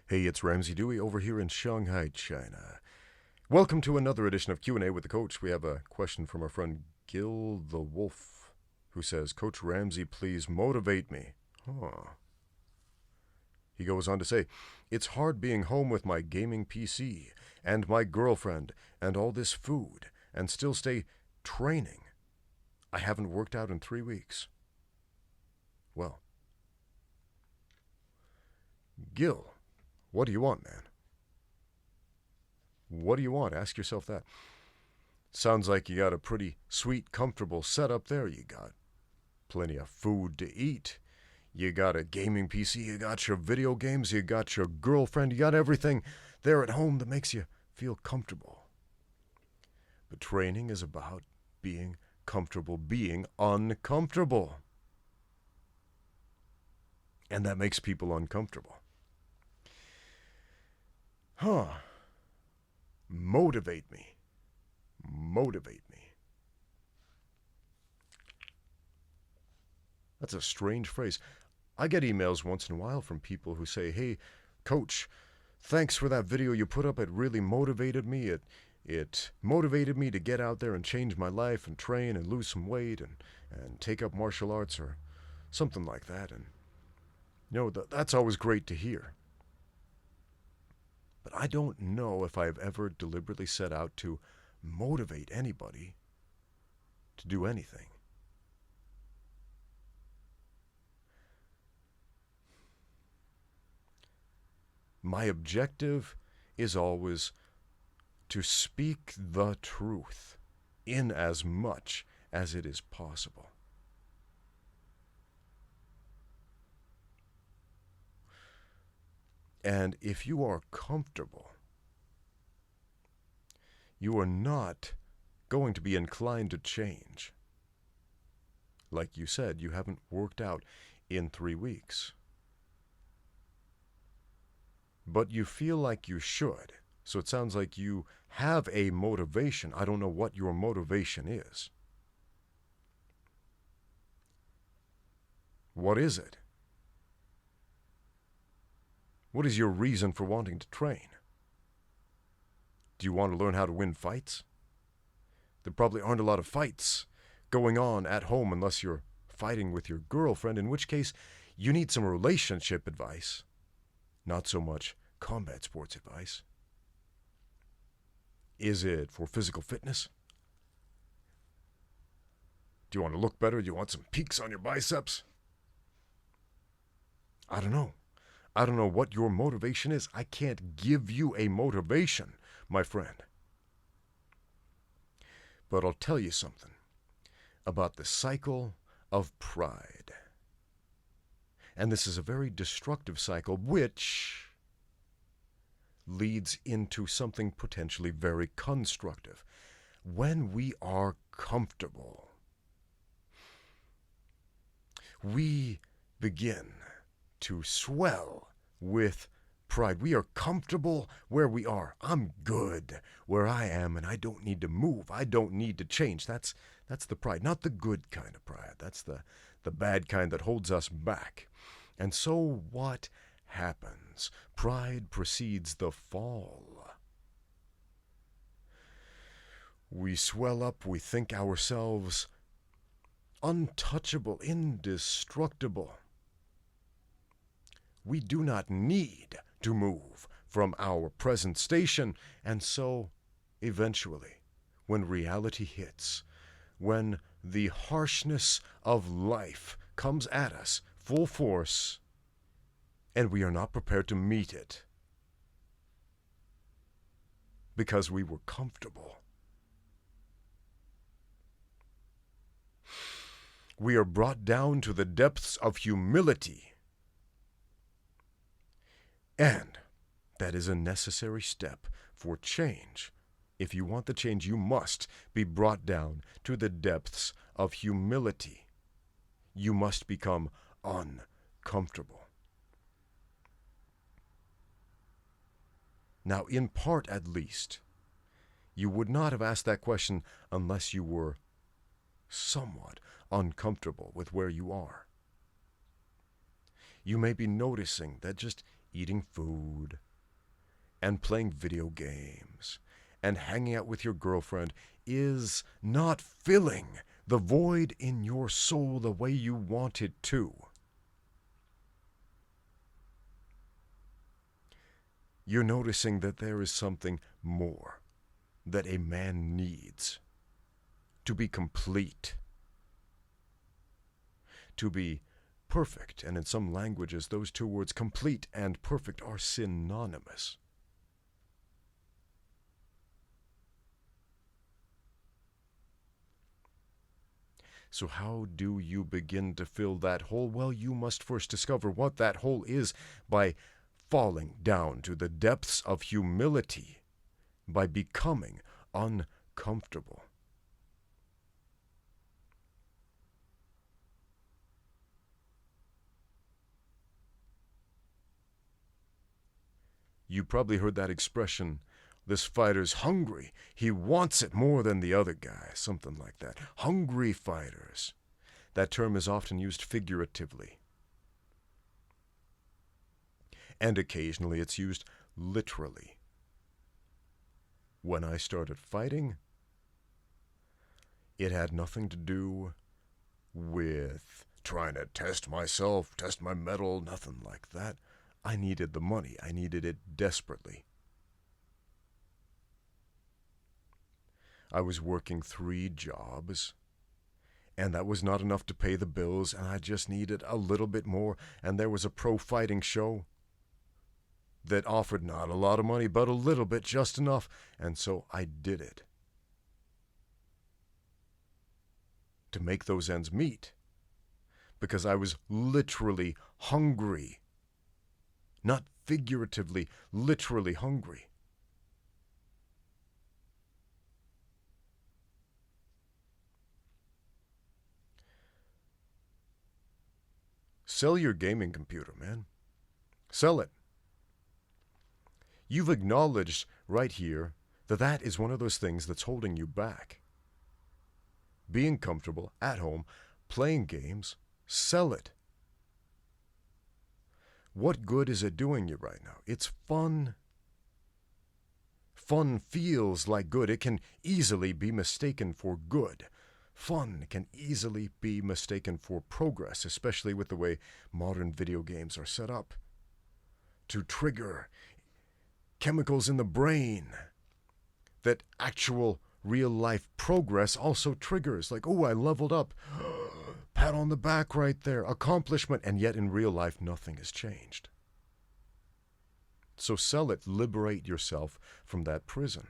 Hey, it's Ramsey Dewey over here in Shanghai, China. Welcome to another edition of Q&A with the Coach. We have a question from our friend Gil the Wolf, who says, Coach Ramsey, please motivate me. He goes on to say, it's hard being home with my gaming PC and my girlfriend and all this food and still stay training. I haven't worked out in 3 weeks. Well, Gil, what do you want, man? What do you want? Ask yourself that. Sounds like you got a pretty sweet, comfortable setup there. You got plenty of food to eat. You got a gaming PC. You got your video games. You got your girlfriend. You got everything there at home that makes you feel comfortable. But training is about being comfortable, being uncomfortable. And that makes people uncomfortable. Motivate me. Motivate me. That's a strange phrase. I get emails once in a while from people who say, hey, Coach, thanks for that video you put up. It really motivated me. It motivated me to get out there and change my life and train and lose some weight and take up martial arts or something like that. And, that's always great to hear. But I don't know if I've ever deliberately set out to motivate anybody to do anything. My objective is always to speak the truth in as much as it is possible. And if you are comfortable, you are not going to be inclined to change. Like you said, you haven't worked out in 3 weeks. But you feel like you should. So it sounds like you have a motivation. I don't know what your motivation is. What is it? What is your reason for wanting to train? Do you want to learn how to win fights? There probably aren't a lot of fights going on at home unless you're fighting with your girlfriend, in which case you need some relationship advice, not so much combat sports advice. Is it for physical fitness? Do you want to look better? Do you want some peaks on your biceps? I don't know. I don't know what your motivation is. I can't give you a motivation, my friend. But I'll tell you something about the cycle of pride. And this is a very destructive cycle, which leads into something potentially very constructive. When we are comfortable, we begin to swell with pride. We are comfortable where we are. I'm good where I am, and I don't need to move. I don't need to change. That's the pride, not the good kind of pride. That's the bad kind that holds us back. And so what happens? Pride precedes the fall. We swell up. We think ourselves untouchable, indestructible. We do not need to move from our present station, and so, eventually, when reality hits, when the harshness of life comes at us full force, and we are not prepared to meet it, because we were comfortable, we are brought down to the depths of humility. And that is a necessary step for change. If you want the change, you must be brought down to the depths of humility. You must become uncomfortable. Now, in part at least, you would not have asked that question unless you were somewhat uncomfortable with where you are. You may be noticing that just eating food and playing video games and hanging out with your girlfriend is not filling the void in your soul the way you want it to. You're noticing that there is something more that a man needs to be complete, to be perfect. And in some languages, those two words, complete and perfect, are synonymous. So how do you begin to fill that hole? Well, you must first discover what that hole is by falling down to the depths of humility, by becoming uncomfortable. You probably heard that expression, this fighter's hungry. He wants it more than the other guy, something like that. Hungry fighters. That term is often used figuratively. And occasionally it's used literally. When I started fighting, it had nothing to do with trying to test myself, test my mettle, nothing like that. I needed the money. I needed it desperately. I was working 3 jobs, and that was not enough to pay the bills, and I just needed a little bit more, and there was a pro fighting show that offered not a lot of money, but a little bit, just enough, and so I did it to make those ends meet, because I was literally hungry, not figuratively, literally hungry. Sell your gaming computer, man. Sell it. You've acknowledged right here that that is one of those things that's holding you back. Being comfortable at home, playing games, sell it. What good is it doing you right now? It's fun. Fun feels like good. It can easily be mistaken for good. Fun can easily be mistaken for progress, especially with the way modern video games are set up to trigger chemicals in the brain that actual real-life progress also triggers. Like, oh, I leveled up. Pat on the back right there. Accomplishment. And yet in real life, nothing has changed. So sell it. Liberate yourself from that prison.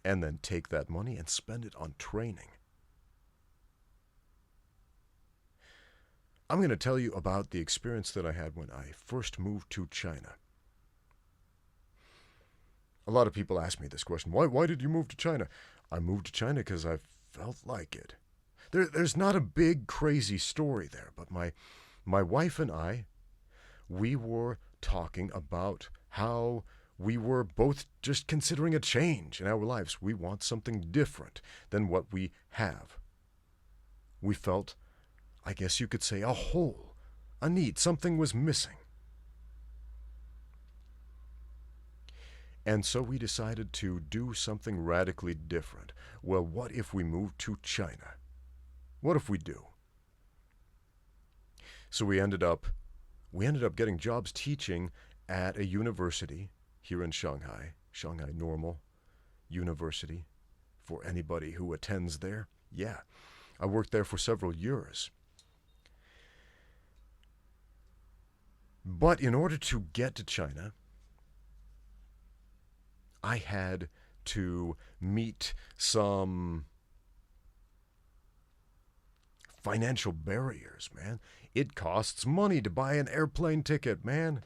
And then take that money and spend it on training. I'm going to tell you about the experience that I had when I first moved to China. A lot of people ask me this question. Why did you move to China? I moved to China because I felt like it. There's not a big, crazy story there, but my wife and I, we were talking about how we were both just considering a change in our lives. We want something different than what we have. We felt, I guess you could say, a hole, a need. Something was missing. And so we decided to do something radically different. Well, what if we moved to China? What if we do? So we ended up getting jobs teaching at a university here in Shanghai Normal University, for anybody who attends there. Yeah, I worked there for several years. But in order to get to China, I had to meet some financial barriers, man. It costs money to buy an airplane ticket, man.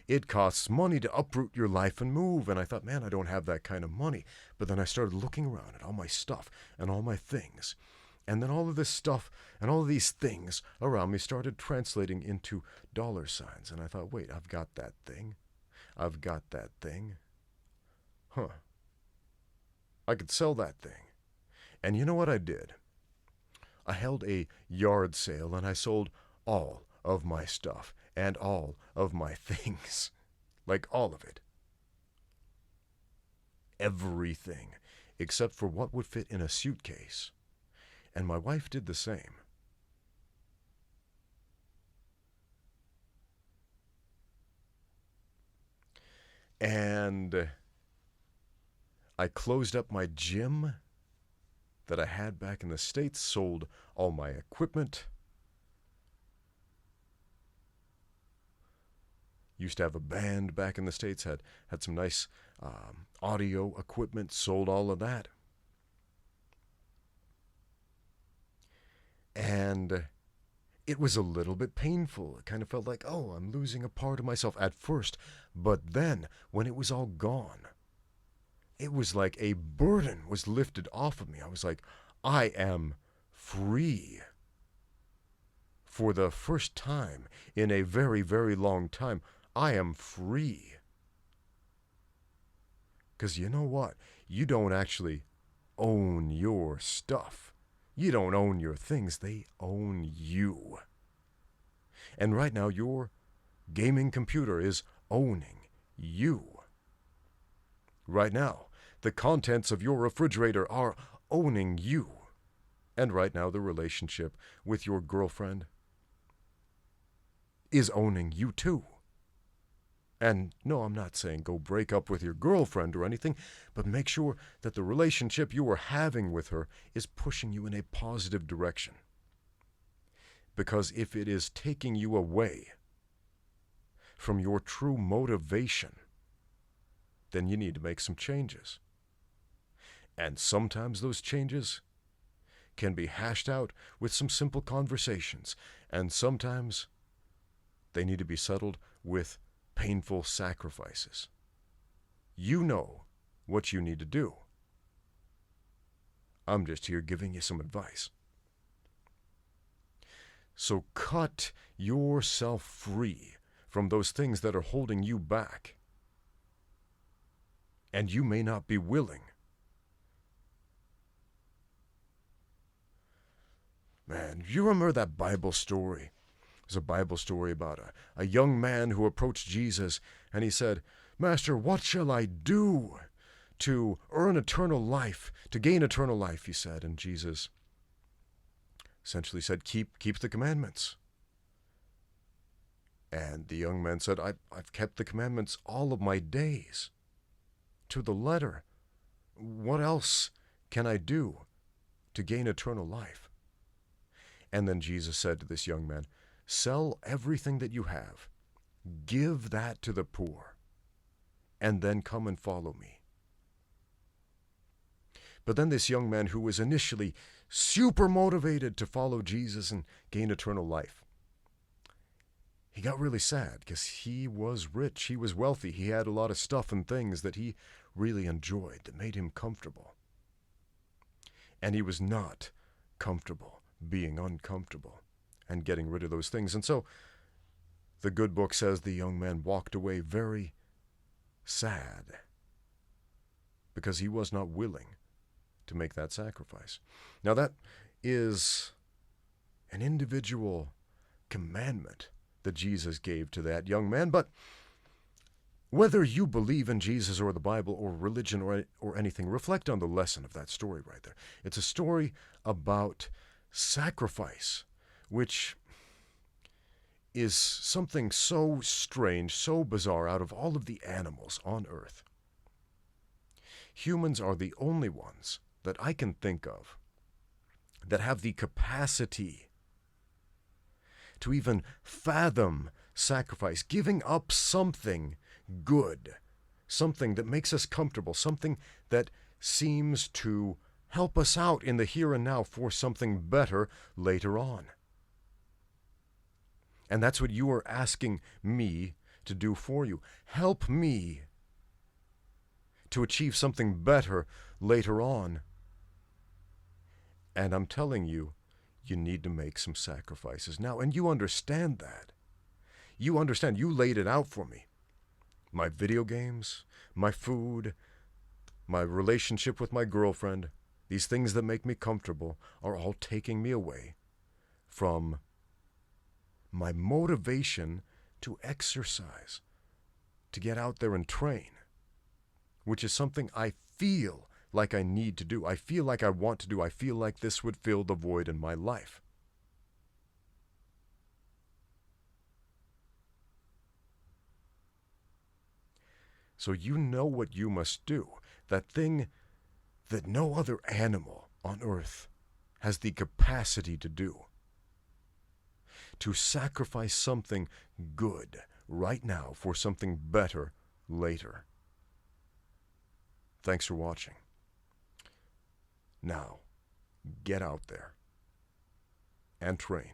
It costs money to uproot your life and move. And I thought, man, I don't have that kind of money. But then I started looking around at all my stuff and all my things. And then all of this stuff and all of these things around me started translating into dollar signs. And I thought, wait, I've got that thing. I've got that thing. I could sell that thing. And you know what I did? I held a yard sale and I sold all of my stuff and all of my things. Like all of it. Everything, except for what would fit in a suitcase. And my wife did the same. And I closed up my gym that I had back in the States, sold all my equipment. Used to have a band back in the States, had some nice audio equipment, sold all of that. And it was a little bit painful. It kind of felt like, oh, I'm losing a part of myself at first. But then, when it was all gone, it was like a burden was lifted off of me. I was like, I am free. For the first time in a very, very long time, I am free. Because you know what? You don't actually own your stuff. You don't own your things. They own you. And right now, your gaming computer is owning you. Right now, the contents of your refrigerator are owning you. And right now, the relationship with your girlfriend is owning you too. And no, I'm not saying go break up with your girlfriend or anything, but make sure that the relationship you are having with her is pushing you in a positive direction. Because if it is taking you away from your true motivation, then you need to make some changes. And sometimes those changes can be hashed out with some simple conversations, and sometimes they need to be settled with painful sacrifices. You know what you need to do. I'm just here giving you some advice. So cut yourself free from those things that are holding you back. And you may not be willing. Man, you remember that Bible story? There's a Bible story about a young man who approached Jesus, and he said, Master, what shall I do to earn eternal life, to gain eternal life, he said. And Jesus essentially said, keep the commandments. And the young man said, I've kept the commandments all of my days, to the letter. What else can I do to gain eternal life? And then Jesus said to this young man, sell everything that you have, give that to the poor, and then come and follow me. But then this young man, who was initially super motivated to follow Jesus and gain eternal life, he got really sad because he was rich, he was wealthy, he had a lot of stuff and things that he really enjoyed that made him comfortable. And he was not comfortable being uncomfortable and getting rid of those things. And so the good book says the young man walked away very sad because he was not willing to make that sacrifice. Now that is an individual commandment that Jesus gave to that young man, but whether you believe in Jesus or the Bible or religion or anything, reflect on the lesson of that story right there. It's a story about sacrifice, which is something so strange, so bizarre out of all of the animals on earth. Humans are the only ones that I can think of that have the capacity to even fathom sacrifice, giving up something good, something that makes us comfortable, something that seems to help us out in the here and now for something better later on. And that's what you are asking me to do for you. Help me to achieve something better later on. And I'm telling you, you need to make some sacrifices now. And you understand that. You understand. You laid it out for me. My video games, my food, my relationship with my girlfriend, These things that make me comfortable are all taking me away from my motivation to exercise, to get out there and train, which is something I feel like I need to do. I feel like I want to do. I feel like this would fill the void in my life. So you know what you must do. That thing that no other animal on earth has the capacity to do. To sacrifice something good right now for something better later. Thanks for watching. Now, get out there and train.